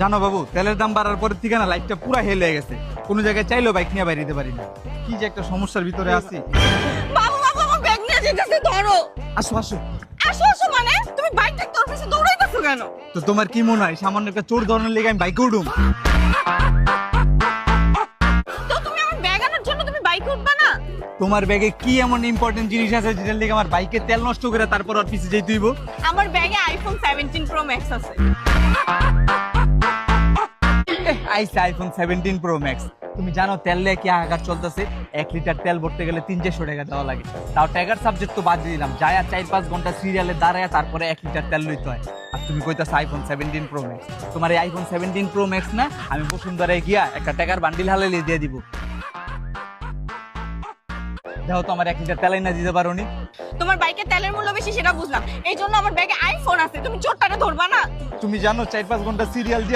জানো বাবু, তেলের দাম বাড়ার পরের থেকে না লাইফটা পুরো হেল হয়ে গেছে। কোনো জায়গায় চাইলেও বাইক নিয়ে বাইরে যেতে পারি না। কি যে একটা সমস্যার ভিতরে আছি। বাবু বাবু আমার ব্যাগ নিয়ে যেতেছে, ধরো। আসো আসো। আসো আসো মানে তুমি বাইক থেকে তোর পিছে দৌড়াইতেছো কেন? তো তোমার কি মনে হয় সামান্য একটা চোর ধরনের লেগে আমি বাইকে উঠুম? তো তুমি আমার ব্যাগ আনার জন্য তুমি বাইক উঠবা না? তোমার ব্যাগে কি এমন ইম্পর্টেন্ট জিনিস আছে যেটার লেগে আমার বাইকের তেল নষ্ট করে তারপর আর পিছে যেই তুইব? আমার ব্যাগে আইফোন 17 প্রো ম্যাক্স আছে। আইসা আইফোন 17 প্রো ম্যাক্স। তুমি জানো তেল লেগে কি হাহাকার চলতেছে? 1 লিটার তেল ভরতে গেলে 300 টাকা দেওয়া লাগে। তাও টাকার সাবজেক্ট তো বাদ দিলাম, যায় আর 4-5 ঘন্টা সিরিয়ালে দাঁড়ায় তারপরে 1 লিটার তেল লইতে হয়। আর তুমি কইতাছো আইফোন 17 প্রো ম্যাক্স। তোমার এই আইফোন 17 প্রো ম্যাক্স না, আমি বসুন্ধরায় গিয়া একটা টাকার বান্ডিল হালালে দিয়ে দিব। দেখো তো আমার 1 লিটার তেলাই না দিতে পারো নি? তোমার বাইকে তেলের মূল্য বেশি সেটা বুঝলাম, এই জন্য আমার ব্যাগে আইফোন আছে, তুমি চোরটারে ধরবা না? তুমি জানো 4-5 ঘন্টা সিরিয়াল দিয়া